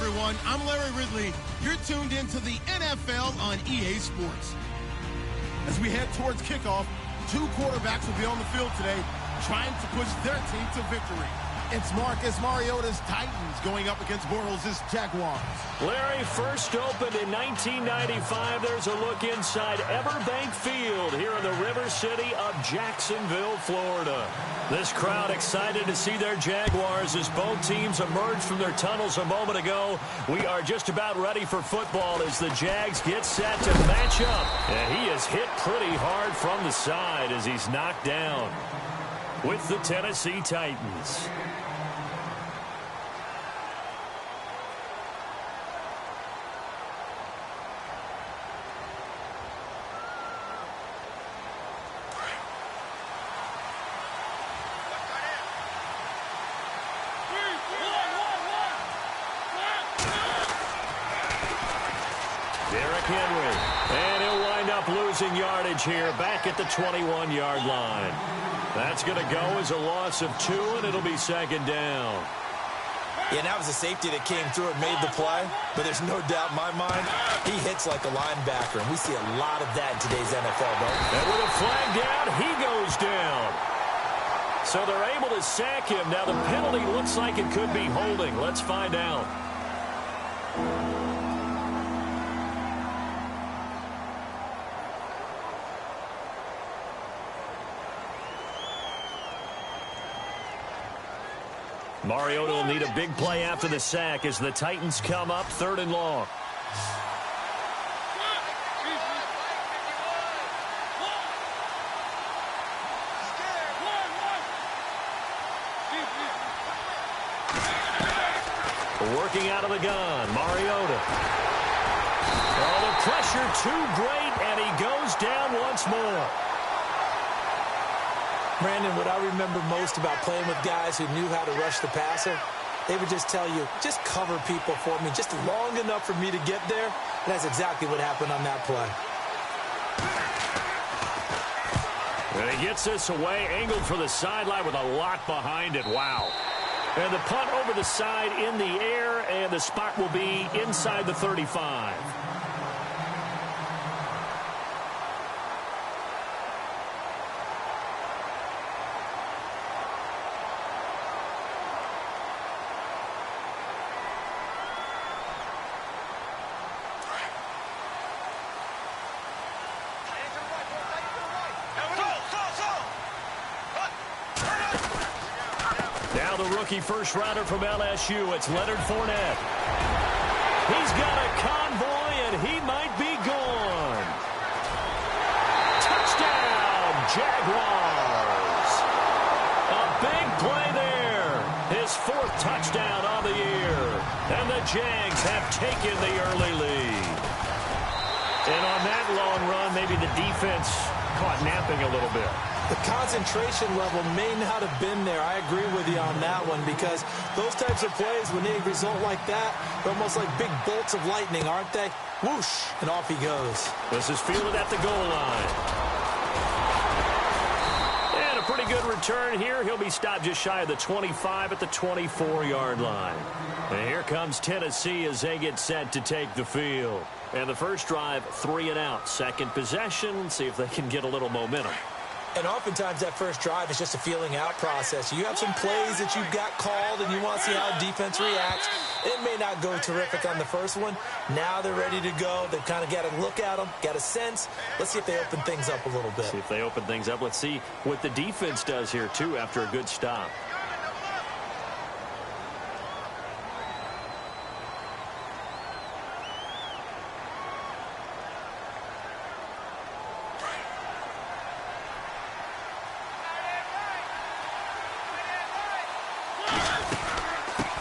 everyone. I'm Larry Ridley. You're tuned into the NFL on EA Sports. As we head towards kickoff, two quarterbacks will be on the field today trying to push their team to victory. It's Marcus Mariota's Titans going up against Bortles' Jaguars. Larry, first opened in 1995. There's a look inside Everbank Field here in the River City of Jacksonville, Florida. This crowd excited to see their Jaguars as both teams emerged from their tunnels a moment ago. We are just about ready for football as the Jags get set to match up. And he is hit pretty hard from the side as he's knocked down with the Tennessee Titans. Losing yardage here back at the 21-yard line. That's going to go as a loss of 2, and it'll be second down. Yeah, and that was a safety that came through and made the play, but there's no doubt in my mind he hits like a linebacker, and we see a lot of that in today's NFL, though. And with a flag down, he goes down. So they're able to sack him. Now the penalty looks like it could be holding. Let's find out. Mariota will need a big play after the sack as the Titans come up 3rd and long. Working out of the gun, Mariota. Oh, the pressure too great, and he goes down once more. Brandon, what I remember most about playing with guys who knew how to rush the passer, they would just tell you, just cover people for me, just long enough for me to get there. And that's exactly what happened on that play. And he gets this away, angled for the sideline with a lot behind it. Wow. And the punt over the side in the air, and the spot will be inside the 35. Now the rookie first-rounder from LSU, it's Leonard Fournette. He's got a convoy, and he might be gone. Touchdown, Jaguars. A big play there. His 4th touchdown on the year. And the Jags have taken the early lead. And on that long run, maybe the defense caught napping a little bit. The concentration level may not have been there. I agree with you on that one because those types of plays, when they result like that, they're almost like big bolts of lightning, aren't they? Whoosh, and off he goes. This is fielded at the goal line. And a pretty good return here. He'll be stopped just shy of the 25 at the 24-yard line. And here comes Tennessee as they get set to take the field. And the first drive, 3 and out. Second possession, see if they can get a little momentum. And oftentimes that first drive is just a feeling out process. You have some plays that you've got called and you want to see how defense reacts. It may not go terrific on the first one. Now they're ready to go. They've kind of got to look at them, got a sense. Let's see if they open things up a little bit. See if they open things up. Let's see what the defense does here, too, after a good stop.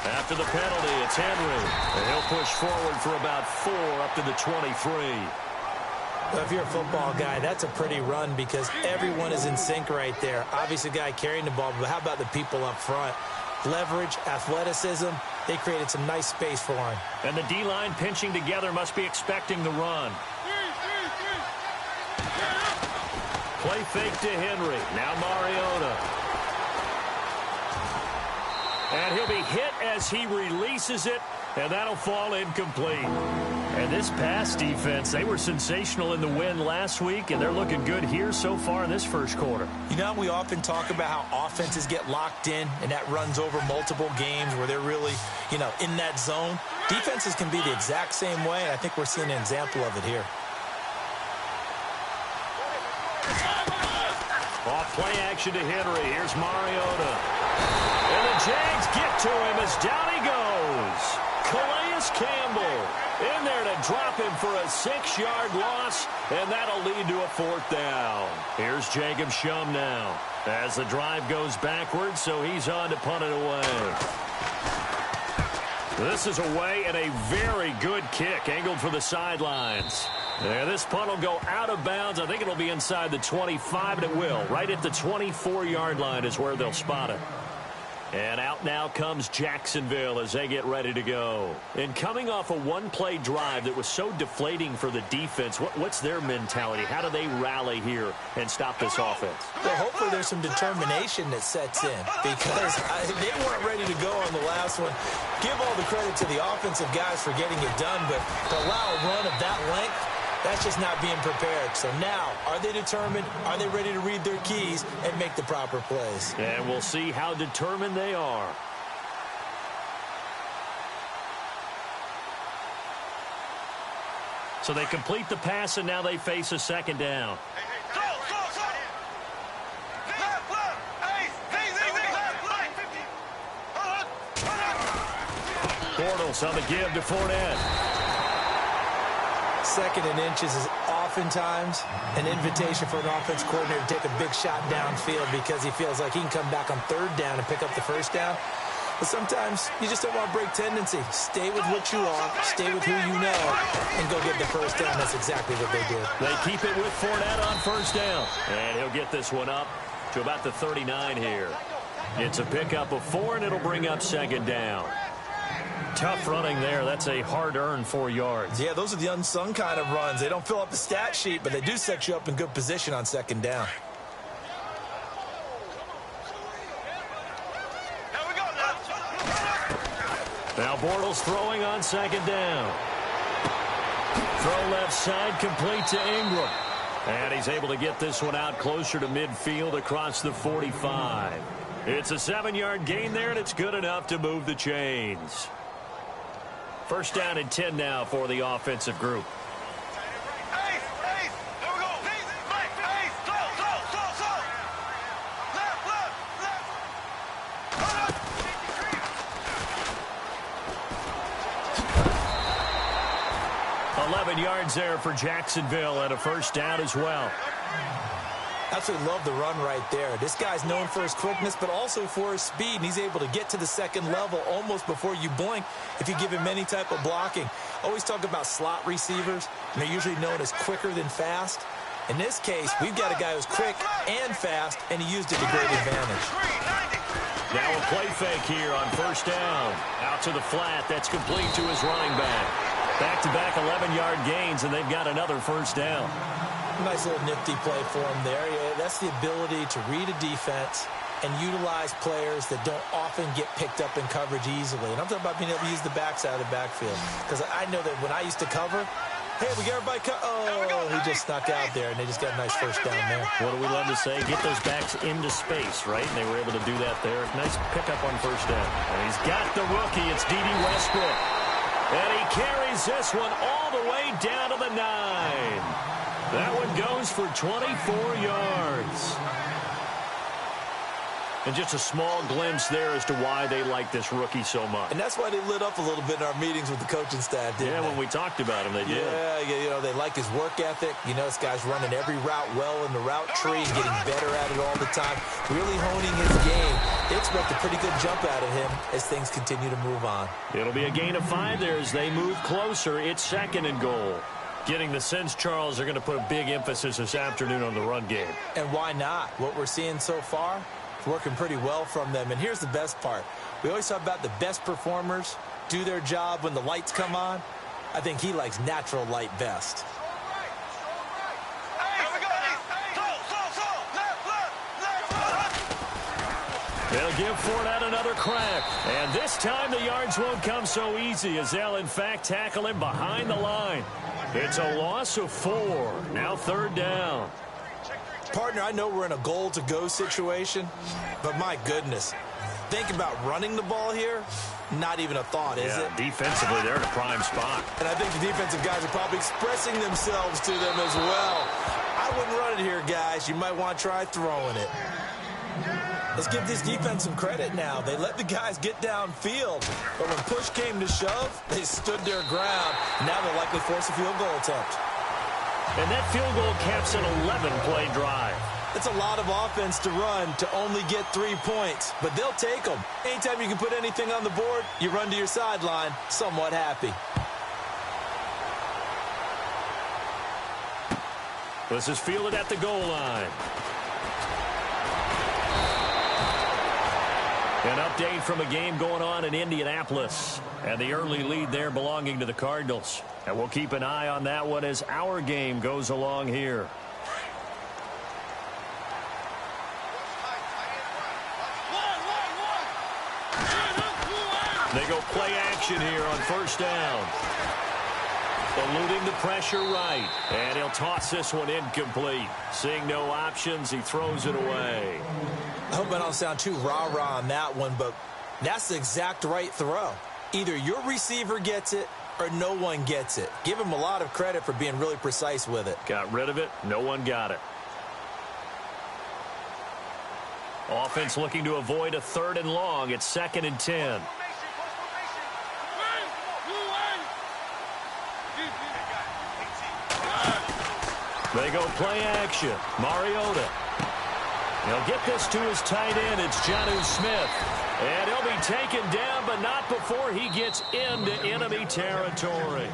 After the penalty, it's Henry. And he'll push forward for about 4 up to the 23. Well, if you're a football guy, that's a pretty run because everyone is in sync right there. Obviously, the guy carrying the ball, but how about the people up front? Leverage, athleticism, they created some nice space for him. And the D-line pinching together must be expecting the run. Play fake to Henry. Now Mariota. And he'll be hit as he releases it, and that'll fall incomplete. And this pass defense, they were sensational in the win last week, and they're looking good here so far in this first quarter. You know, we often talk about how offenses get locked in, and that runs over multiple games where they're really, in that zone. Defenses can be the exact same way, and I think we're seeing an example of it here. Off play action to Henry. Here's Mariota. And the Jags get to him as down he goes. Calais Campbell in there to drop him for a 6-yard loss, and that'll lead to a 4th down. Here's Jacob Shum now as the drive goes backwards, so he's on to punt it away. This is away and a very good kick angled for the sidelines. Yeah, this punt will go out of bounds. I think it'll be inside the 25, and it will. Right at the 24-yard line is where they'll spot it. And out now comes Jacksonville as they get ready to go. And coming off a one-play drive that was so deflating for the defense, what's their mentality? How do they rally here and stop this offense? Well, hopefully there's some determination that sets in because they weren't ready to go on the last one. Give all the credit to the offensive guys for getting it done, but to allow a run of that length, that's just not being prepared. So now, are they determined? Are they ready to read their keys and make the proper plays? And we'll see how determined they are. So they complete the pass, and now they face a 2nd down. Bortles on the give to Fournette. 2nd and inches is oftentimes an invitation for an offense coordinator to take a big shot downfield because he feels like he can come back on 3rd down and pick up the 1st down. But sometimes you just don't want to break tendency. Stay with what you are, stay with who you know, and go get the 1st down. That's exactly what they did. They keep it with Fournette on 1st down. And he'll get this one up to about the 39 here. It's a pickup of 4, and it'll bring up 2nd down. Tough running there. That's a hard-earned 4 yards. Yeah, those are the unsung kind of runs. They don't fill up the stat sheet, but they do set you up in good position on 2nd down. Now Bortles throwing on 2nd down. Throw left side, complete to Ingram. And he's able to get this one out closer to midfield across the 45. It's a 7-yard gain there, and it's good enough to move the chains. 1st down and 10 now for the offensive group. Yards there for Jacksonville and a 1st down as well. Absolutely love the run right there. This guy's known for his quickness, but also for his speed, and he's able to get to the 2nd level almost before you blink if you give him any type of blocking. Always talk about slot receivers, and they're usually known as quicker than fast. In this case, we've got a guy who's quick and fast, and he used it to great advantage. Now a play fake here on 1st down. Out to the flat. That's complete to his running back. Back-to-back 11-yard gains, and they've got another 1st down. Nice little nifty play for him there. Yeah, that's the ability to read a defense and utilize players that don't often get picked up in coverage easily. And I'm talking about being able to use the backside of the backfield. Because I know that when I used to cover, hey, we got everybody he just snuck out there, and they just got a nice 1st down there. What do we love to say? Get those backs into space, right? And they were able to do that there. Nice pickup on 1st down. And he's got the rookie. It's D.D. Westbrook. And he carries this one all the way down to the 9. That one goes for 24 yards. And just a small glimpse there as to why they like this rookie so much. And that's why they lit up a little bit in our meetings with the coaching staff, didn't they? When we talked about him, they did. Yeah, they like his work ethic. This guy's running every route well in the route tree and getting better at it all the time, really honing his game. They expect a pretty good jump out of him as things continue to move on. It'll be a gain of 5 there as they move closer. It's 2nd and goal. Getting the sense, Charles, they're going to put a big emphasis this afternoon on the run game. And why not? What we're seeing so far, it's working pretty well from them. And here's the best part. We always talk about the best performers do their job when the lights come on. I think he likes natural light best. They'll give Fournette another crack. And this time the yards won't come so easy as they'll, in fact, tackle him behind the line. It's a loss of 4. Now 3rd down. Partner, I know we're in a goal-to-go situation, but my goodness, think about running the ball here. Not even a thought, is it? Defensively, they're in a prime spot. And I think the defensive guys are probably expressing themselves to them as well. I wouldn't run it here, guys. You might want to try throwing it. Let's give this defense some credit now. They let the guys get downfield, but when push came to shove, they stood their ground. Now they'll likely force a field goal attempt. And that field goal caps an 11-play drive. It's a lot of offense to run to only get 3 points, but they'll take them. Anytime you can put anything on the board, you run to your sideline somewhat happy. This is fielded at the goal line. An update from a game going on in Indianapolis. And the early lead there belonging to the Cardinals. And we'll keep an eye on that one as our game goes along here. They go play action here on 1st down. Eluding the pressure right. And he'll toss this one incomplete. Seeing no options, he throws it away. I hope I don't sound too rah-rah on that one, but that's the exact right throw. Either your receiver gets it or no one gets it. Give him a lot of credit for being really precise with it. Got rid of it. No one got it. Offense looking to avoid a 3rd and long. It's 2nd and 10. They go play action. Mariota. He'll get this to his tight end. It's Jonnu Smith. And he'll be taken down, but not before he gets into enemy territory.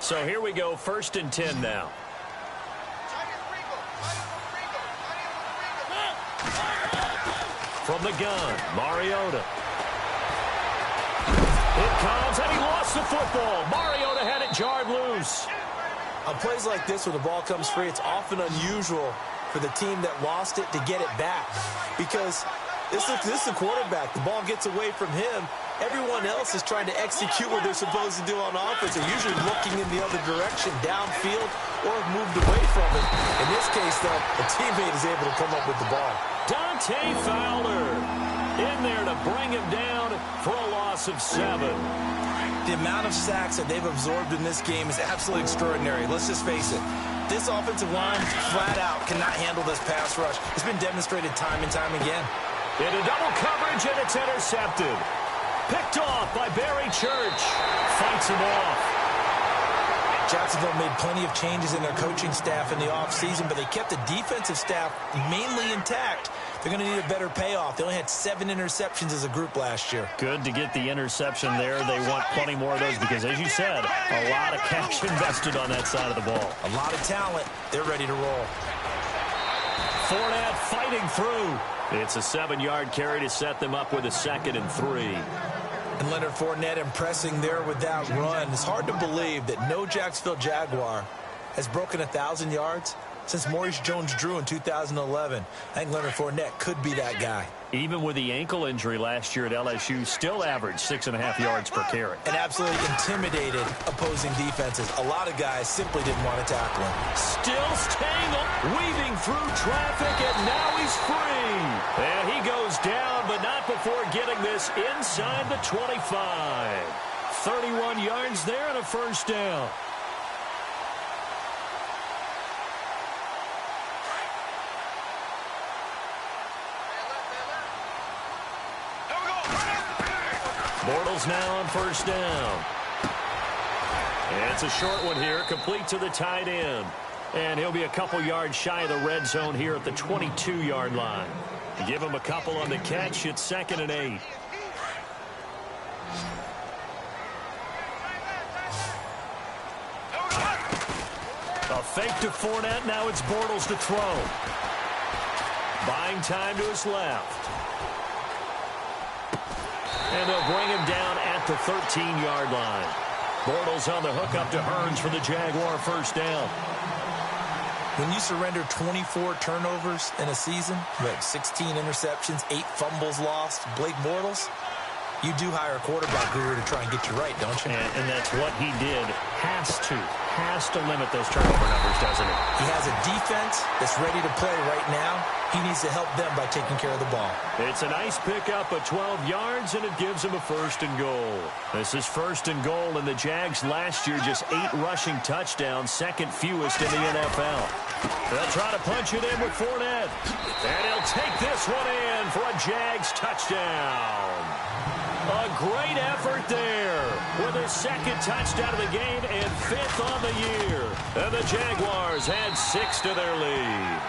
So here we go, 1st and 10 now. From the gun, Mariota. It comes, and he lost the football. Mariota had it jarred loose. On plays like this where the ball comes free, it's often unusual for the team that lost it to get it back. Because this is the quarterback. The ball gets away from him. Everyone else is trying to execute what they're supposed to do on offense. They're usually looking in the other direction, downfield, or have moved away from it. In this case, though, a teammate is able to come up with the ball. Dante Fowler in there to bring him down for a loss of 7. The amount of sacks that they've absorbed in this game is absolutely extraordinary. Let's just face it. This offensive line, flat out, cannot handle this pass rush. It's been demonstrated time and time again. Into double coverage, and it's intercepted. Picked off by Barry Church. Fights him off. Jacksonville made plenty of changes in their coaching staff in the offseason, but they kept the defensive staff mainly intact. They're going to need a better payoff. They only had 7 interceptions as a group last year. Good to get the interception there. They want plenty more of those because, as you said, a lot of cash invested on that side of the ball. A lot of talent. They're ready to roll. Fournette fighting through. It's a 7-yard carry to set them up with a 2nd and 3. And Leonard Fournette impressing there with that run. It's hard to believe that no Jacksonville Jaguar has broken 1,000 yards since Maurice Jones-Drew in 2011. I think Leonard Fournette could be that guy. Even with the ankle injury last year at LSU, still averaged 6.5 yards per carry. And absolutely intimidated opposing defenses. A lot of guys simply didn't want to tackle him. Still staying up, weaving through traffic, and now he's free. And he goes down, but not before getting this inside the 25. 31 yards there and a 1st down. Bortles now on 1st down. And it's a short one here, complete to the tight end. And he'll be a couple yards shy of the red zone here at the 22-yard line. Give him a couple on the catch. It's 2nd and 8. A fake to Fournette. Now it's Bortles to throw. Buying time to his left. And they'll bring him down at the 13-yard line. Bortles on the hook up to Hearns for the Jaguar first down. When you surrender 24 turnovers in a season, like 16 interceptions, 8 fumbles lost, Blake Bortles, you do hire a quarterback guru to try and get you right, don't you? And that's what he did. Has to limit those turnover numbers, doesn't he? He has a defense that's ready to play right now. He needs to help them by taking care of the ball. It's a nice pickup of 12 yards, and it gives him a first and goal. This is first and goal, and the Jags last year just 8 rushing touchdowns, second fewest in the NFL. They'll try to punch it in with Fournette. And he'll take this one in for a Jags touchdown. A great effort there with his second touchdown of the game and 5th on the year. And the Jaguars add 6 to their lead.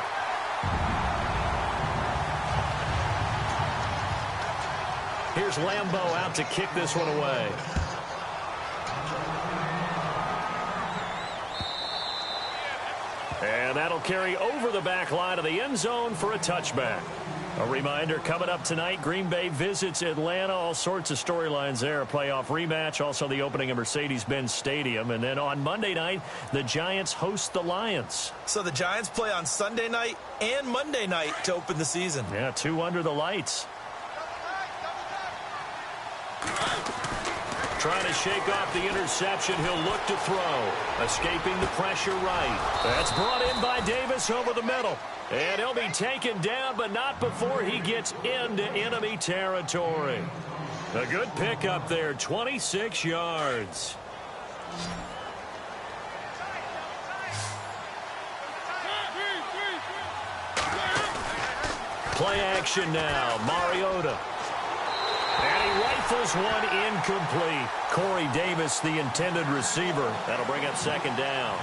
Here's Lambeau out to kick this one away. And that'll carry over the back line of the end zone for a touchback. A reminder, coming up tonight, Green Bay visits Atlanta. All sorts of storylines there. A playoff rematch, also the opening of Mercedes-Benz Stadium. And then on Monday night, the Giants host the Lions. So the Giants play on Sunday night and Monday night to open the season. Yeah, 2 under the lights. Trying to shake off the interception. He'll look to throw. Escaping the pressure right. That's brought in by Davis over the middle. And he'll be taken down, but not before he gets into enemy territory. A good pickup there, 26 yards. Play action now, Mariota. And he rifles one incomplete. Corey Davis, the intended receiver. That'll bring up second down.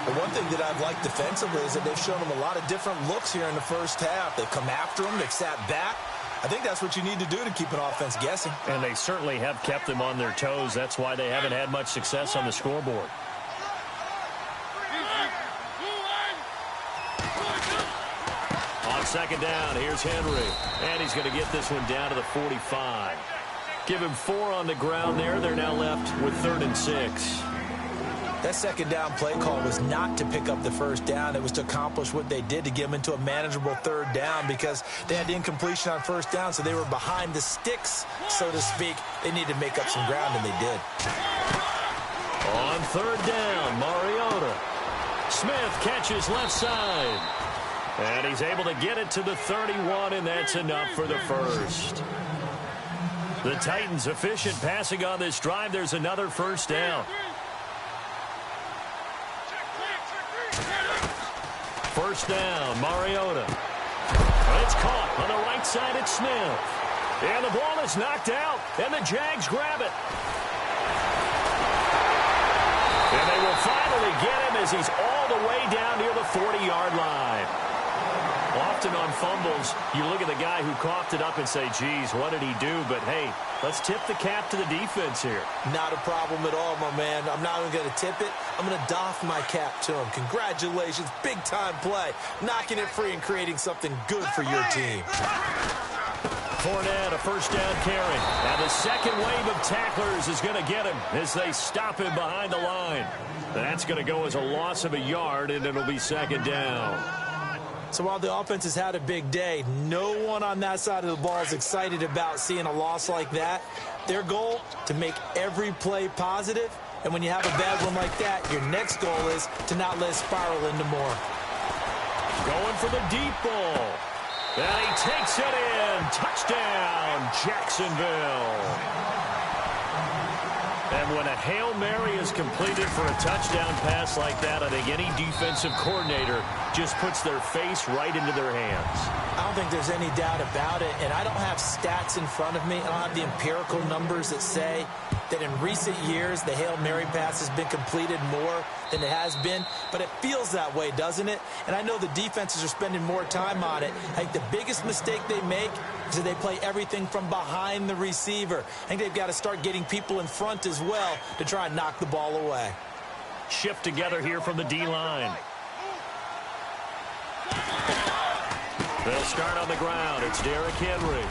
The one thing that I've liked defensively is that they've shown him a lot of different looks here in the first half. They've come after him. They've sat back. I think that's what you need to do to keep an offense guessing. And they certainly have kept them on their toes. That's why they haven't had much success on the scoreboard. On second down, here's Henry. And he's going to get this one down to the 45. Give him 4 on the ground there. They're now left with 3rd and 6. That second down play call was not to pick up the first down. It was to accomplish what they did, to get them into a manageable 3rd down, because they had the incompletion on first down, so they were behind the sticks, so to speak. They needed to make up some ground, and they did. On 3rd down, Mariota. Smith catches left side. And he's able to get it to the 31, and that's enough for the first. The Titans efficient passing on this drive. There's another first down. First down, Mariota. It's caught on the right side at Smith. And the ball is knocked out, and the Jags grab it. And they will finally get him as he's all the way down near the 40-yard line. Often on fumbles, you look at the guy who coughed it up and say, geez, what did he do? But, hey, let's tip the cap to the defense here. Not a problem at all, my man. I'm not even going to tip it. I'm going to doff my cap to him. Congratulations. Big-time play. Knocking it free and creating something good for your team. Fournette, a first down carry. And the second wave of tacklers is going to get him as they stop him behind the line. That's going to go as a loss of a yard, and it'll be second down. So while the offense has had a big day, no one on that side of the ball is excited about seeing a loss like that. Their goal, to make every play positive. And when you have a bad one like that, your next goal is to not let it spiral into more. Going for the deep ball. And he takes it in. Touchdown, Jacksonville. And when a Hail Mary is completed for a touchdown pass like that, I think any defensive coordinator just puts their face right into their hands. I don't think there's any doubt about it, and I don't have stats in front of me. I don't have the empirical numbers that say that in recent years the Hail Mary pass has been completed more than it has been, but it feels that way, doesn't it? And I know the defenses are spending more time on it. I think the biggest mistake they make is that they play everything from behind the receiver. I think they've got to start getting people in front as well to try and knock the ball away. Shift together here from the D-line. They'll start on the ground. It's Derrick Henry.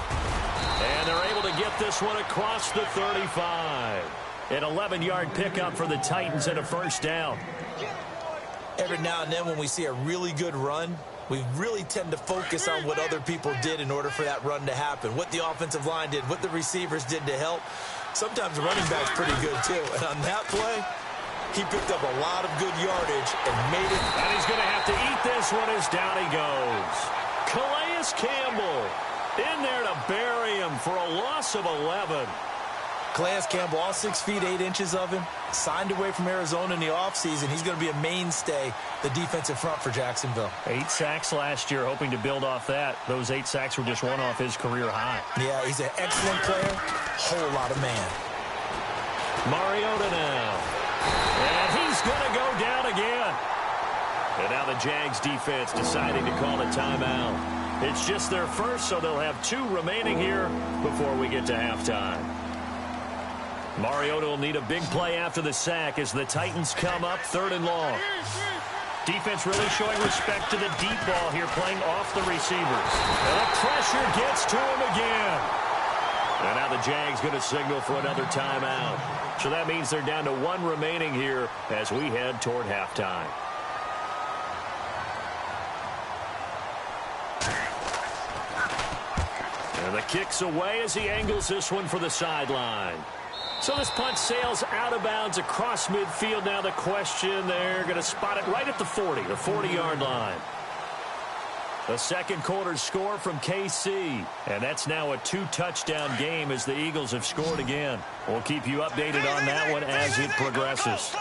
And they're able to get this one across the 35. An 11-yard pickup for the Titans and a first down. Every now and then when we see a really good run, we really tend to focus on what other people did in order for that run to happen. What the offensive line did, what the receivers did to help. Sometimes the running back's pretty good too. And on that play, he picked up a lot of good yardage and made it. And he's going to have to eat this one as down he goes. Calais Campbell in there to bury him for a loss of 11. Calais Campbell, all 6 feet 8 inches of him, signed away from Arizona in the offseason. He's going to be a mainstay, the defensive front for Jacksonville. 8 sacks last year, hoping to build off that. Those 8 sacks were just one off his career high. Yeah, he's an excellent player, whole lot of man. Mariota now. And he's going to go down again. And now the Jags defense deciding to call a timeout. It's just their first, so they'll have 2 remaining here before we get to halftime. Mariota will need a big play after the sack as the Titans come up 3rd and long. Defense really showing respect to the deep ball here, playing off the receivers. And the pressure gets to him again. And now the Jags going to signal for another timeout. So that means they're down to 1 remaining here as we head toward halftime. And the kick's away as he angles this one for the sideline. So this punt sails out of bounds across midfield. Now the question, they're going to spot it right at the 40, the 40-yard line. The second quarter score from KC. And that's now a 2-touchdown game as the Eagles have scored again. We'll keep you updated on that one as it progresses.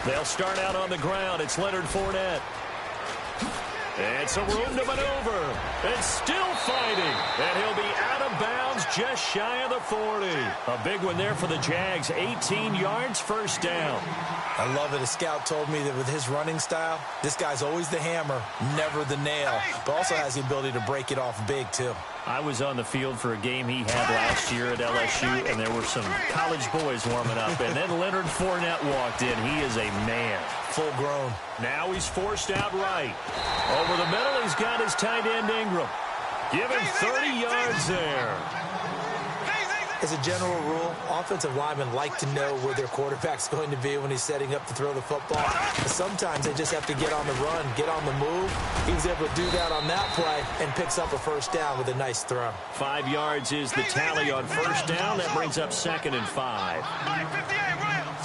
They'll start out on the ground. It's Leonard Fournette. And some room to maneuver. And still fighting. And he'll be out of bounds just shy of the 40. A big one there for the Jags. 18 yards, first down. I love it. A scout told me that with his running style, this guy's always the hammer, never the nail. But also has the ability to break it off big, too. I was on the field for a game he had last year at LSU, and there were some college boys warming up. And then Leonard Fournette walked in. He is a man. Full grown. Now he's forced out right. Over the middle, he's got his tight end Ingram. Give him 30 yards there. As a general rule, offensive linemen like to know where their quarterback's going to be when he's setting up to throw the football. But sometimes they just have to get on the run, get on the move. He was able to do that on that play and picks up a first down with a nice throw. 5 yards is the tally on first down. That brings up 2nd and 5.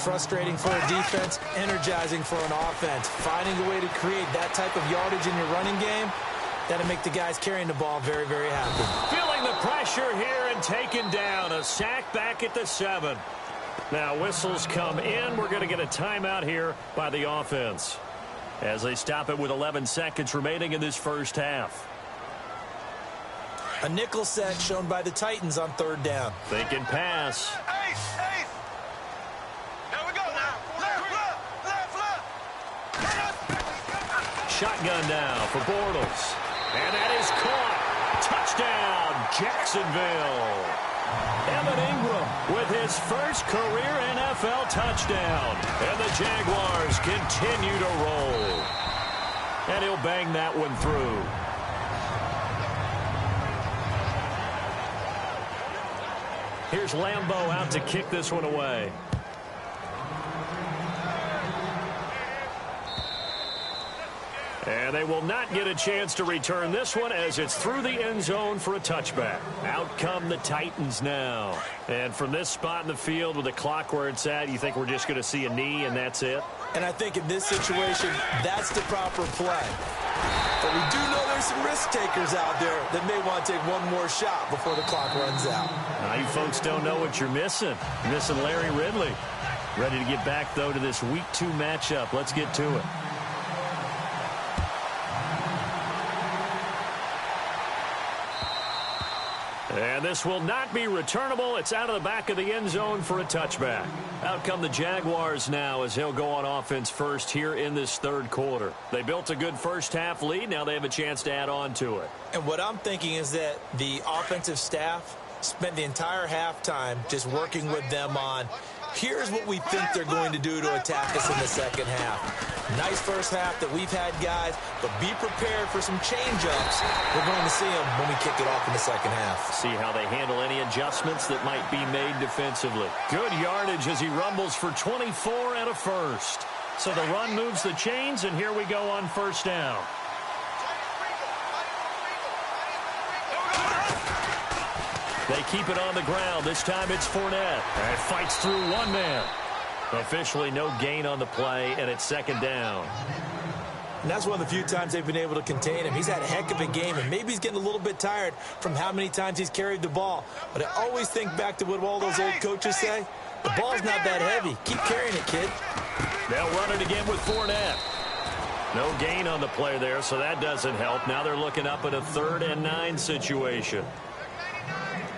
Frustrating for a defense, energizing for an offense. Finding a way to create that type of yardage in your running game, that'll make the guys carrying the ball very, very happy. Feeling the pressure here and taken down. A sack back at the 7. Now whistles come in. We're going to get a timeout here by the offense as they stop it with 11 seconds remaining in this first half. A nickel set shown by the Titans on 3rd down. Thinking pass. Shotgun now for Bortles. And that is caught. Touchdown, Jacksonville. Evan Ingram with his first career NFL touchdown. And the Jaguars continue to roll. And he'll bang that one through. Here's Lambeau out to kick this one away. And they will not get a chance to return this one as it's through the end zone for a touchback. Out come the Titans now. And from this spot in the field with the clock where it's at, you think we're just going to see a knee and that's it? And I think in this situation, that's the proper play. But we do know there's some risk takers out there that may want to take one more shot before the clock runs out. Now, you folks don't know what you're missing. You're missing Larry Ridley. Ready to get back, though, to this Week 2 matchup. Let's get to it. And this will not be returnable. It's out of the back of the end zone for a touchback. Out come the Jaguars now as he'll go on offense first here in this 3rd quarter. They built a good first half lead. Now they have a chance to add on to it. And what I'm thinking is that the offensive staff spent the entire halftime just working with them on Here's what we think they're going to do to attack us in the second half. Nice first half that we've had, guys, but be prepared for some change-ups. We're going to see them when we kick it off in the second half. See how they handle any adjustments that might be made defensively. Good yardage as he rumbles for 24 and a first. So the run moves the chains, and here we go on first down. They keep it on the ground. This time it's Fournette. And fights through one man. Officially no gain on the play, and it's second down. And that's one of the few times they've been able to contain him. He's had a heck of a game, and maybe he's getting a little bit tired from how many times he's carried the ball. But I always think back to what all those old coaches say. The ball's not that heavy. Keep carrying it, kid. They'll run it again with Fournette. No gain on the play there, so that doesn't help. Now they're looking up at a 3rd and 9 situation.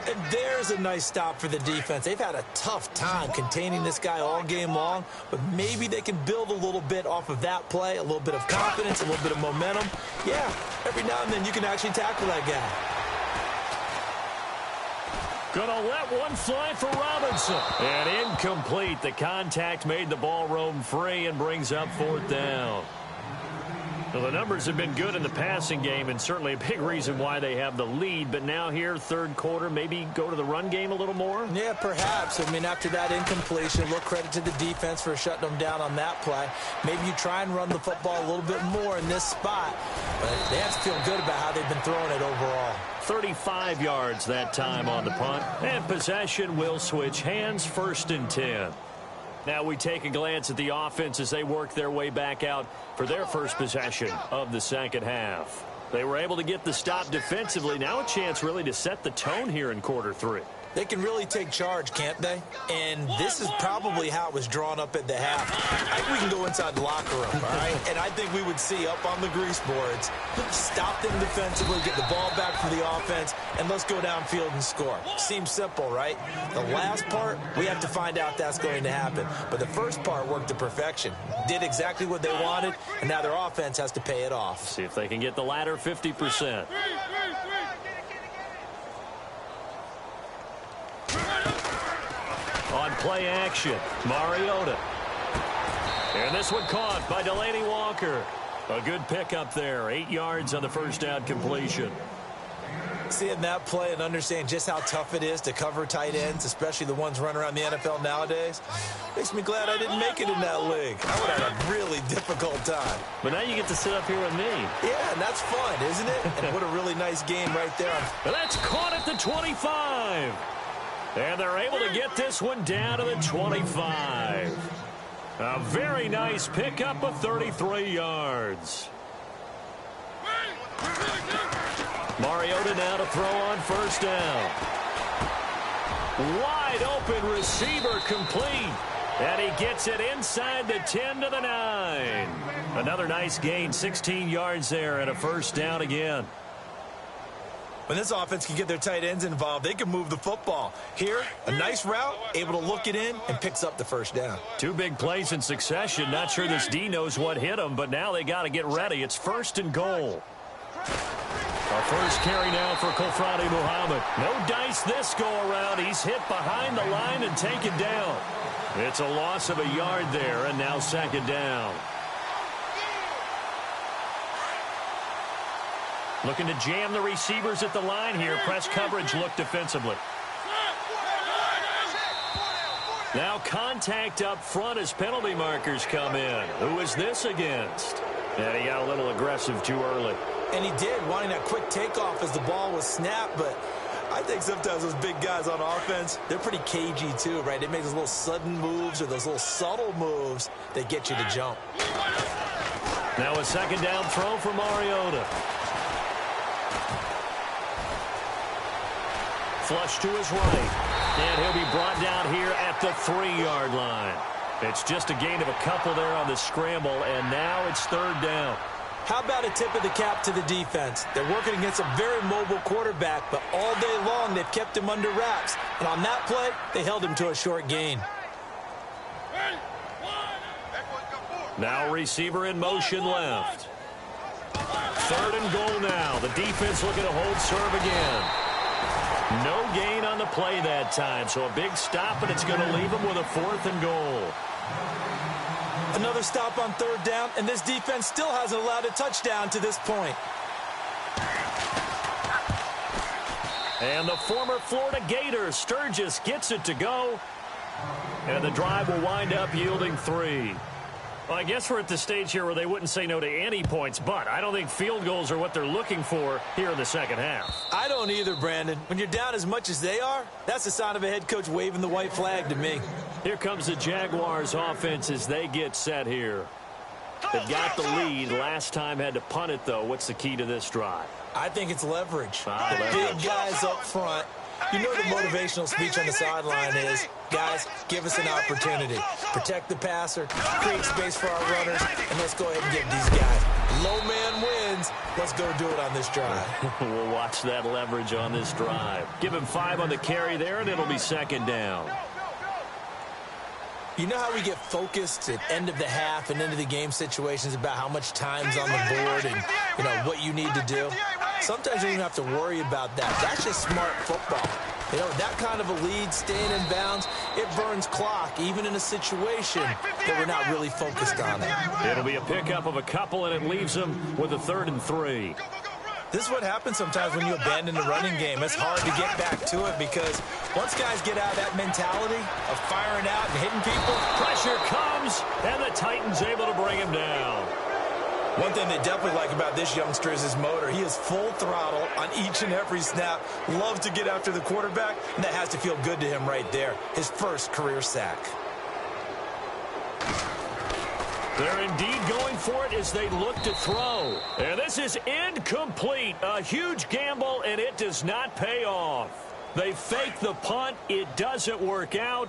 And there's a nice stop for the defense. They've had a tough time containing this guy all game long, but maybe they can build a little bit off of that play, a little bit of confidence, a little bit of momentum. Yeah, every now and then you can actually tackle that guy. Gonna let one fly for Robinson. And incomplete. The contact made the ball roam free and brings up 4th down. Well, the numbers have been good in the passing game, and certainly a big reason why they have the lead. But now here, third quarter, maybe go to the run game a little more? Yeah, perhaps. I mean, after that incompletion, a little credit to the defense for shutting them down on that play. Maybe you try and run the football a little bit more in this spot. But they have to feel good about how they've been throwing it overall. 35 yards that time on the punt. And possession will switch hands, 1st and 10. Now we take a glance at the offense as they work their way back out for their first possession of the second half. They were able to get the stop defensively. Now a chance really to set the tone here in quarter 3. They can really take charge, can't they? And this is probably how it was drawn up at the half. I think we can go inside the locker room, all right? And I think we would see up on the grease boards, stop them defensively, get the ball back for the offense, and let's go downfield and score. Seems simple, right? The last part, we have to find out that's going to happen. But the first part worked to perfection. Did exactly what they wanted, and now their offense has to pay it off. See if they can get the latter 50%. On play action, Mariota. And this one caught by Delaney Walker. A good pickup there, 8 yards on the first down completion. Seeing that play and understand just how tough it is to cover tight ends, especially the ones running around the NFL nowadays, makes me glad I didn't make it in that league. I would have had a really difficult time. But now you get to sit up here with me. Yeah, and that's fun, isn't it? And what a really nice game right there. But that's caught at the 25. And they're able to get this one down to the 25. A very nice pickup of 33 yards. Mariota now to throw on first down. Wide open receiver complete. And he gets it inside the 10 to the 9. Another nice gain, 16 yards there and a first down again. When this offense can get their tight ends involved, they can move the football. Here, a nice route, able to look it in, and picks up the first down. 2 big plays in succession. Not sure this D knows what hit him, but now they got to get ready. It's 1st and goal. A first carry now for Kofradi Muhammad. No dice this go-around. He's hit behind the line and taken down. It's a loss of a yard there, and now second down. Looking to jam the receivers at the line here. Press coverage look defensively. Now contact up front as penalty markers come in. Who is this against? And he got a little aggressive too early. And he did, wanting that quick takeoff as the ball was snapped. But I think sometimes those big guys on offense, they're pretty cagey too, right? They make those little sudden moves or those little subtle moves that get you to jump. Now a second down throw for Mariota. Flush to his right. And he'll be brought down here at the 3-yard line. It's just a gain of a couple there on the scramble, and now it's third down. How about a tip of the cap to the defense? They're working against a very mobile quarterback, but all day long they've kept him under wraps. And on that play, they held him to a short gain. Now receiver in motion left. 3rd and goal now. The defense looking to hold serve again. No gain on the play that time, so a big stop, and it's going to leave them with a 4th and goal. Another stop on 3rd down, and this defense still hasn't allowed a touchdown to this point. And the former Florida Gator, Sturgis, gets it to go. And the drive will wind up yielding 3. Well, I guess we're at the stage here where they wouldn't say no to any points, but I don't think field goals are what they're looking for here in the second half. I don't either, Brandon. When you're down as much as they are, that's the sign of a head coach waving the white flag to me. Here comes the Jaguars offense as they get set here. They've got the lead. Last time had to punt it, though. What's the key to this drive? I think it's leverage. The big guys up front. You know the motivational speech on the sideline is, guys, give us an opportunity. Protect the passer, create space for our runners, and let's go ahead and give these guys. Low man wins. Let's go do it on this drive. We'll watch that leverage on this drive. Give him 5 on the carry there, and it'll be 2nd down. You know how we get focused at end of the half and into the game situations about how much time's on the board and, you know, what you need to do? Sometimes you don't have to worry about that. That's just smart football. You know, that kind of a lead, staying in bounds, it burns clock, even in a situation that we're not really focused on it. It'll be a pickup of a couple, and it leaves them with a 3rd and 3. This is what happens sometimes when you abandon the running game. It's hard to get back to it because once guys get out of that mentality of firing out and hitting people, pressure comes, and the Titans able to bring him down. One thing they definitely like about this youngster is his motor. He is full throttle on each and every snap. Loves to get after the quarterback, and that has to feel good to him right there. His first career sack. They're indeed going for it as they look to throw. And this is incomplete. A huge gamble, and it does not pay off. They fake the punt. It doesn't work out.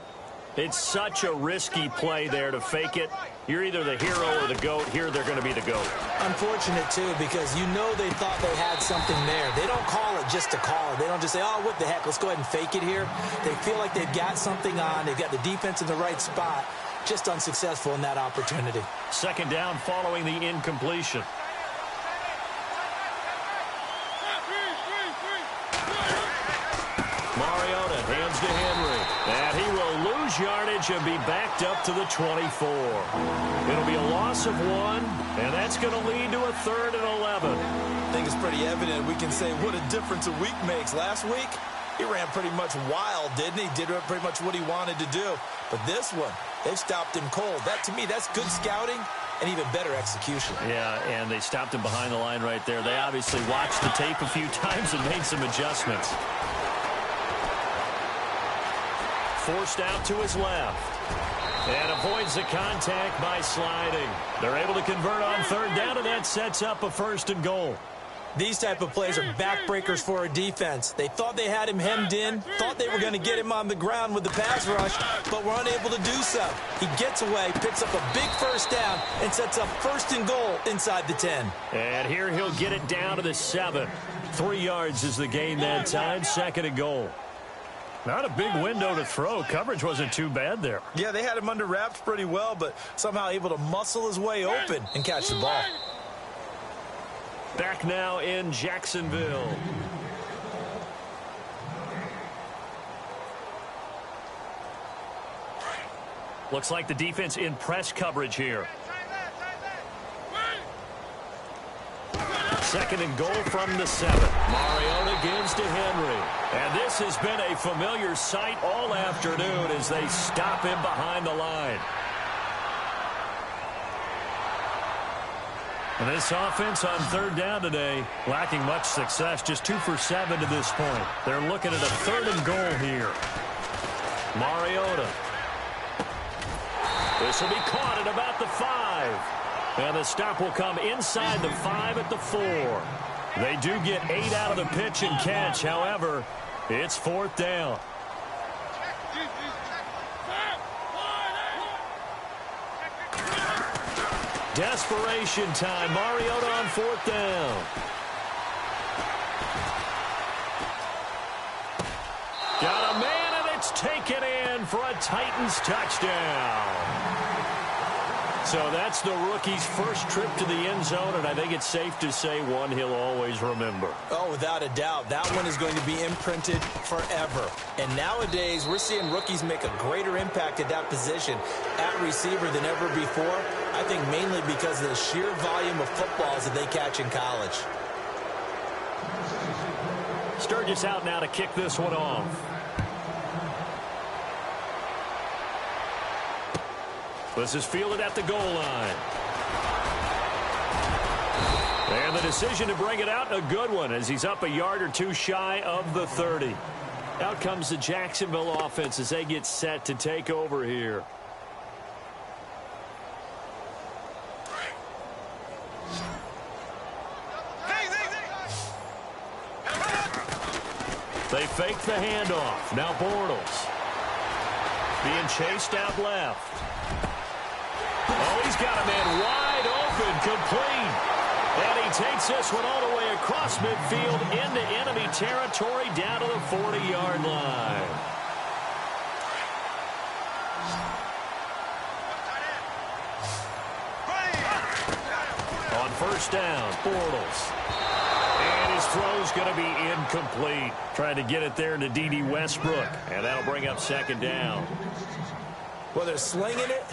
It's such a risky play there to fake it. You're either the hero or the GOAT. Here they're going to be the GOAT. Unfortunate, too, because you know they thought they had something there. They don't call it just to call it. They don't just say, oh, what the heck, let's go ahead and fake it here. They feel like they've got something on. They've got the defense in the right spot. Just unsuccessful in that opportunity. 2nd down following the incompletion. Mariota hands to Henry. And he will lose yardage and be backed up to the 24. It'll be a loss of 1, and that's going to lead to a 3rd and 11. I think it's pretty evident. We can say what a difference a week makes. Last week, he ran pretty much wild, didn't he? Did pretty much what he wanted to do. But this one, they've stopped him cold. That, to me, that's good scouting and even better execution. Yeah, and they stopped him behind the line right there. They obviously watched the tape a few times and made some adjustments. Forced out to his left. And avoids the contact by sliding. They're able to convert on 3rd down, and that sets up a 1st and goal. These type of plays are backbreakers for a defense. They thought they had him hemmed in, thought they were going to get him on the ground with the pass rush, but were unable to do so. He gets away, picks up a big 1st down, and sets up 1st and goal inside the 10. And here he'll get it down to the 7. 3 yards is the gain that time, 2nd and goal. Not a big window to throw. Coverage wasn't too bad there. Yeah, they had him under wraps pretty well, but somehow able to muscle his way open and catch the ball. Back now in Jacksonville. Looks like the defense in press coverage here. 2nd and goal from the 7. Mariota gives to Henry. And this has been a familiar sight all afternoon as they stop him behind the line. And this offense on 3rd down today, lacking much success, just 2 for 7 to this point. They're looking at a 3rd and goal here. Mariota. This will be caught at about the 5. And the stop will come inside the 5 at the 4. They do get 8 out of the pitch and catch. However, it's 4th down. Desperation time. Mariota on 4th down. Got a man, and it's taken in for a Titans touchdown. So that's the rookie's first trip to the end zone, and I think it's safe to say one he'll always remember. Oh, without a doubt. That one is going to be imprinted forever. And nowadays, we're seeing rookies make a greater impact at that position at receiver than ever before. I think mainly because of the sheer volume of footballs that they catch in college. Sturgis out now to kick this one off. This is fielded at the goal line. And the decision to bring it out, a good one, as he's up a yard or two shy of the 30. Out comes the Jacksonville offense as they get set to take over here. They fake the handoff. Now Bortles being chased out left. Oh, he's got a man wide open, complete. And he takes this one all the way across midfield into enemy territory down to the 40-yard line. On first down, Bortles. And his throw's going to be incomplete. Trying to get it there to D.D. Westbrook. And that'll bring up second down. Well, they're slinging it.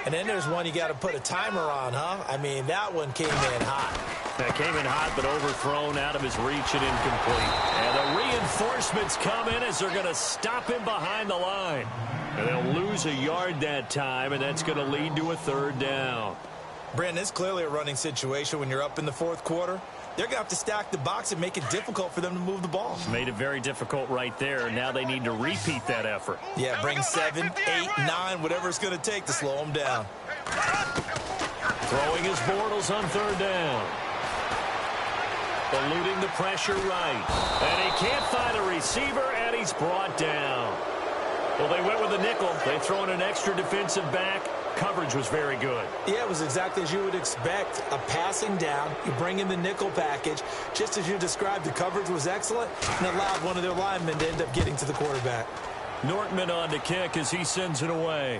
And then there's one you got to put a timer on, huh? I mean, that one came in hot. That came in hot, but overthrown out of his reach and incomplete. And the reinforcements come in as they're going to stop him behind the line. And they'll lose a yard that time, and that's going to lead to a third down. Brandon, it's clearly a running situation when you're up in the fourth quarter. They're going to have to stack the box and make it difficult for them to move the ball. Made it very difficult right there. Now they need to repeat that effort. Yeah, bring 7, 8, 9, whatever it's going to take to slow them down. Throwing his Bortles on third down. Eluding the pressure right. And he can't find a receiver, and he's brought down. Well, they went with a nickel. They throw in an extra defensive back. Coverage was very good. Yeah, it was exactly as you would expect. A passing down, you bring in the nickel package. Just as you described, the coverage was excellent and allowed one of their linemen to end up getting to the quarterback. Nortman on to kick as he sends it away.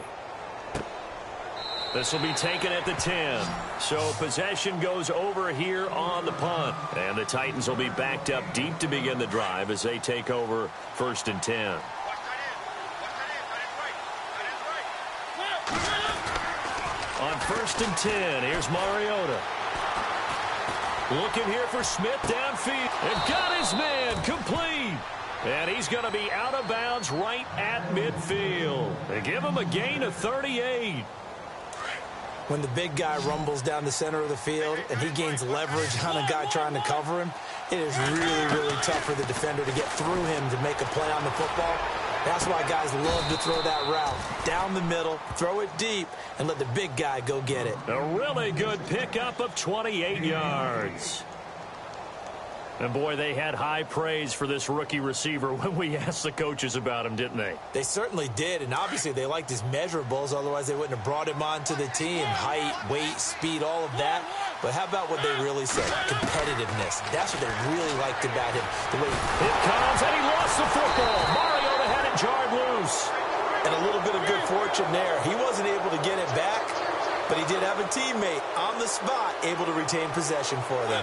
This will be taken at the 10. So possession goes over here on the punt. And the Titans will be backed up deep to begin the drive as they take over 1st and 10. On 1st and 10, here's Mariota. Looking here for Smith downfield. And got his man complete. And he's going to be out of bounds right at midfield. They give him a gain of 38. When the big guy rumbles down the center of the field and he gains leverage on a guy trying to cover him, it is really, really tough for the defender to get through him to make a play on the football. That's why guys love to throw that route. Down the middle, throw it deep, and let the big guy go get it. A really good pickup of 28 yards. And, boy, they had high praise for this rookie receiver when we asked the coaches about him, didn't they? They certainly did, and obviously they liked his measurables. Otherwise, they wouldn't have brought him onto the team. Height, weight, speed, all of that. But how about what they really said? Competitiveness. That's what they really liked about him. The way it comes, and he lost the football. Mariota had it jarred loose. And a little bit of good fortune there. He wasn't able to get it back, but he did have a teammate on the spot able to retain possession for them.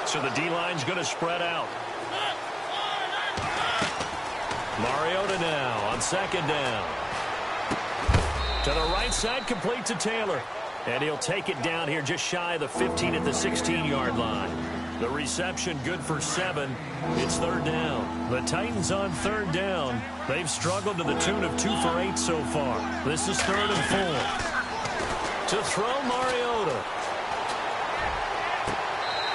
So the D-line's going to spread out. Mariota now on 2nd down. To the right side, complete to Taylor. And he'll take it down here just shy of the 15 at the 16-yard line. The reception good for 7. It's 3rd down. The Titans on 3rd down. They've struggled to the tune of 2 for 8 so far. This is 3rd and 4. To throw Mariota.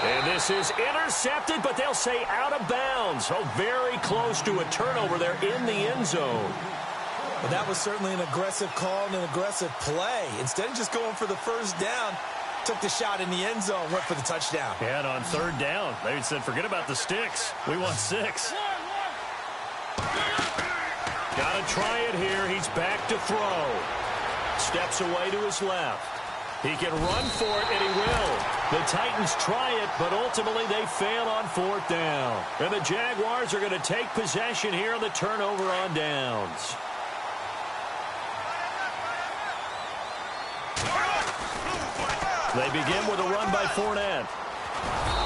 And this is intercepted, but they'll say out of bounds. So very close to a turnover there in the end zone. Well, that was certainly an aggressive call and an aggressive play. Instead of just going for the first down, took the shot in the end zone, went for the touchdown. Yeah, and on 3rd down, they said, forget about the sticks. We want 6. Got to try it here. He's back to throw. Steps away to his left. He can run for it, and he will. The Titans try it, but ultimately they fail on 4th down. And the Jaguars are going to take possession here on the turnover on downs. They begin with a run by Fournette.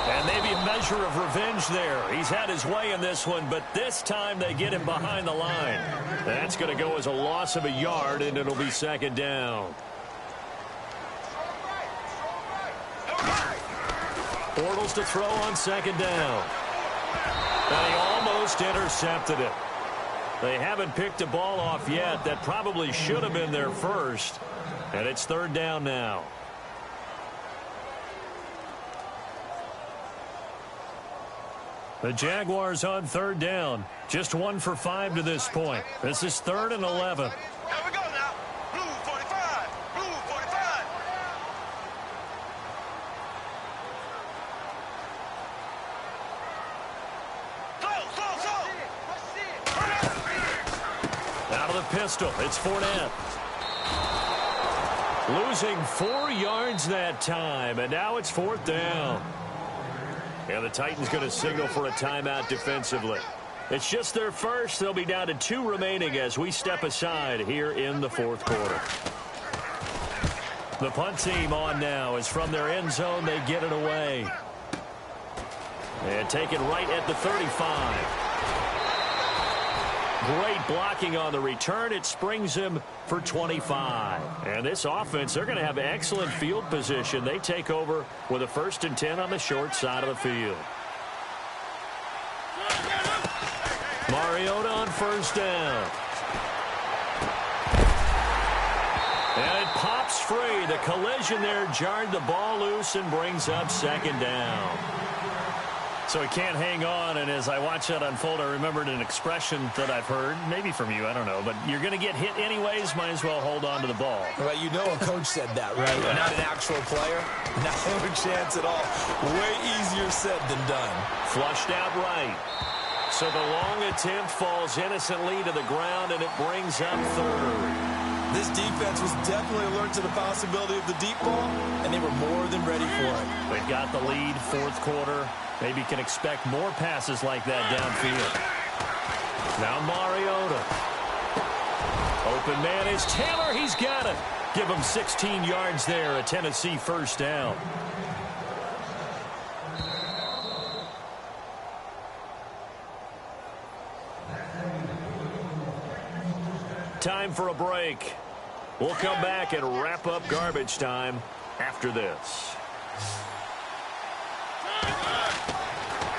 And maybe a measure of revenge there. He's had his way in this one, but this time they get him behind the line. That's going to go as a loss of a yard, and it'll be second down. Bortles to throw on second down. And he almost intercepted it. They haven't picked a ball off yet. That probably should have been their first. And it's third down now. The Jaguars on third down. Just 1 for 5 to this point. This is 3rd and 11. Here we go now. Blue 45. Blue 45. Out of the pistol, it's Fournette. Losing 4 yards that time, and now it's 4th down. And the Titans going to signal for a timeout defensively. It's just their first. They'll be down to 2 remaining as we step aside here in the 4th quarter. The punt team on now is from their end zone. They get it away. And take it right at the 35. Great blocking on the return. It springs him for 25. And this offense, they're going to have excellent field position. They take over with a 1st and 10 on the short side of the field. Mariota on 1st down. And it pops free. The collision there jarred the ball loose and brings up 2nd down. So he can't hang on, and as I watch that unfold, I remembered an expression that I've heard, maybe from you, I don't know, but you're going to get hit anyways, might as well hold on to the ball. Well, you know a coach said that, right? Yeah. Not an actual player. Not a chance at all. Way easier said than done. Flushed out right. So the long attempt falls innocently to the ground, and it brings up 3rd. This defense was definitely alert to the possibility of the deep ball, and they were more than ready for it. They've got the lead, 4th quarter. Maybe can expect more passes like that downfield. Now Mariota. Open man is Taylor. He's got it. Give him 16 yards there. A Tennessee 1st down. Time for a break. We'll come back and wrap up garbage time after this.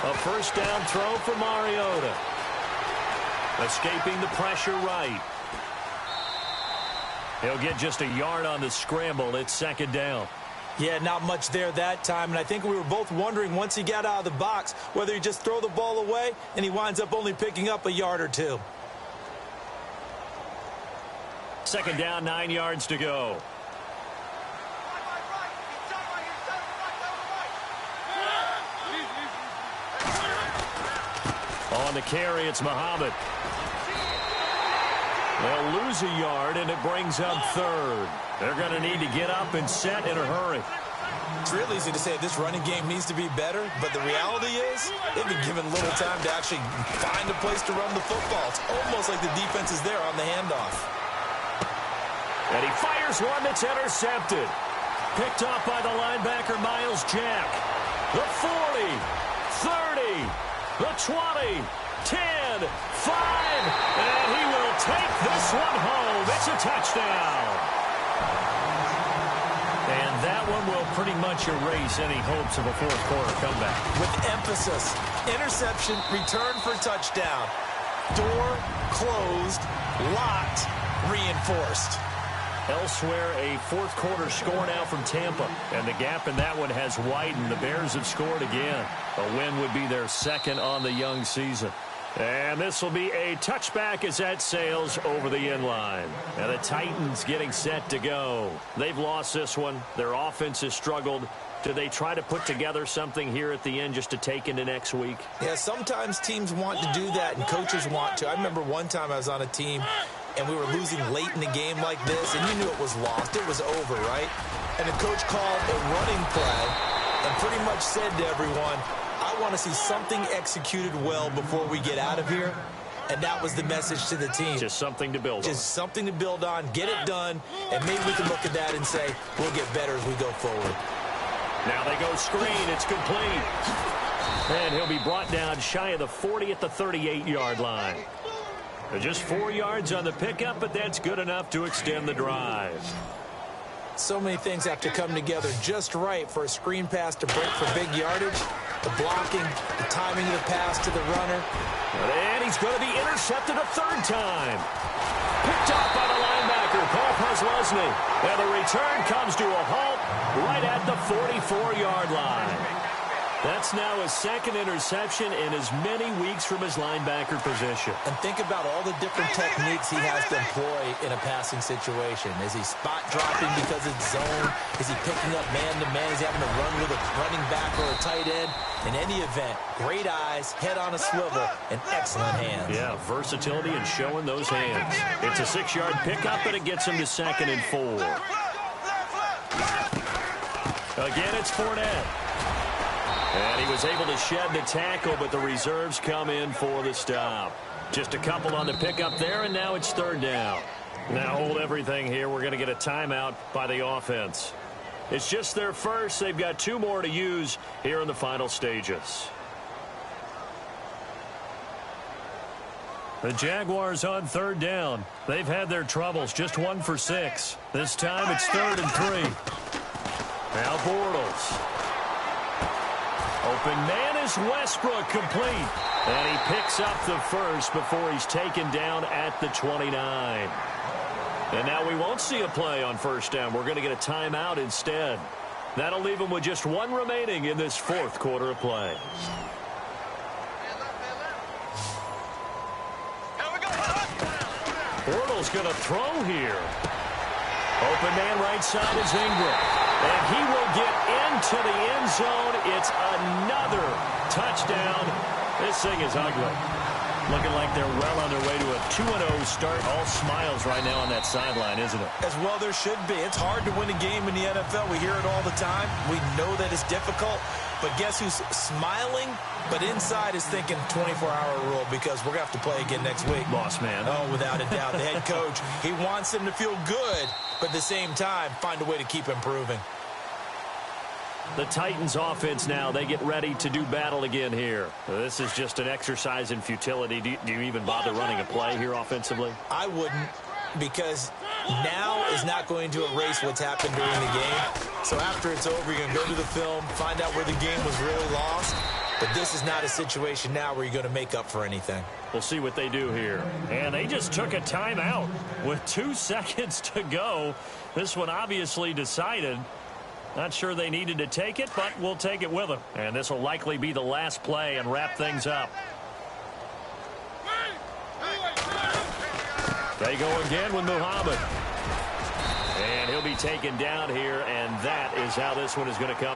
A 1st down throw for Mariota. Escaping the pressure right. He'll get just a yard on the scramble. It's 2nd down. Yeah, not much there that time, and I think we were both wondering once he got out of the box whether he just throw the ball away and he winds up only picking up a yard or 2. 2nd down, 9 yards to go. On the carry, it's Muhammad. They'll lose a yard, and it brings up 3rd. They're going to need to get up and set in a hurry. It's real easy to say this running game needs to be better, but the reality is they've been given little time to actually find a place to run the football. It's almost like the defense is there on the handoff. And he fires one that's intercepted. Picked off by the linebacker, Miles Jack. The 40, 30, the 20, 10, 5, and he will take this one home. It's a touchdown. And that one will pretty much erase any hopes of a 4th quarter comeback. With emphasis, interception, return for touchdown. Door closed, locked, reinforced. Elsewhere, a 4th quarter score now from Tampa. And the gap in that one has widened. The Bears have scored again. A win would be their 2nd on the young season. And this will be a touchback as that sails over the end line. And the Titans getting set to go. They've lost this one. Their offense has struggled. Do they try to put together something here at the end just to take into next week? Yeah, sometimes teams want to do that and coaches want to. I remember one time I was on a team and we were losing late in the game like this, and you knew it was lost. It was over, right? And the coach called a running play and pretty much said to everyone, I want to see something executed well before we get out of here. And that was the message to the team. Just something to build on. Just something to build on, get it done, and maybe we can look at that and say, we'll get better as we go forward. Now they go screen. It's complete. And he'll be brought down shy of the 40 at the 38-yard line. Just 4 yards on the pickup, but that's good enough to extend the drive. So many things have to come together just right for a screen pass to break for big yardage. The blocking, the timing of the pass to the runner. And he's going to be intercepted a third time. Picked off by the linebacker, Paul Posluszny. And the return comes to a halt right at the 44-yard line. That's now his second interception in as many weeks from his linebacker position. And think about all the different techniques he has to employ in a passing situation. Is he spot dropping because it's zone? Is he picking up man-to-man? Is he having to run with a running back or a tight end? In any event, great eyes, head on a swivel, and excellent hands. Yeah, versatility and showing those hands. It's a 6-yard pickup, but it gets him to 2nd and 4. Again, it's Fournette. And he was able to shed the tackle, but the reserves come in for the stop. Just a couple on the pickup there, and now it's 3rd down. Now hold everything here. We're going to get a timeout by the offense. It's just their first. They've got 2 more to use here in the final stages. The Jaguars on 3rd down. They've had their troubles. Just 1 for 6. This time it's 3rd and 3. Now Bortles. Open man is Westbrook, complete. And he picks up the first before he's taken down at the 29. And now we won't see a play on 1st down. We're going to get a timeout instead. That'll leave him with just 1 remaining in this 4th quarter of play. Bortles going to throw here. Open man right side is Ingram. And he will get into the end zone. It's another touchdown. This thing is ugly. Looking like they're well on their way to a 2-0 start. All smiles right now on that sideline, isn't it? As well there should be. It's hard to win a game in the NFL. We hear it all the time. We know that it's difficult. But guess who's smiling? But inside is thinking 24-hour rule because we're going to have to play again next week. Boss man. Oh, without a doubt. The head coach, he wants them to feel good, but at the same time, find a way to keep improving. The Titans offense now, they get ready to do battle again here. This is just an exercise in futility. Do you even bother running a play here offensively? I wouldn't, because now is not going to erase what's happened during the game. So after it's over, you're going to go to the film, find out where the game was really lost. But this is not a situation now where you're going to make up for anything. We'll see what they do here. And they just took a timeout with 2 seconds to go. This one obviously decided. Not sure they needed to take it, but we'll take it with them. And this will likely be the last play and wrap things up. They go again with Muhammad. And he'll be taken down here, and that is how this one is going to come.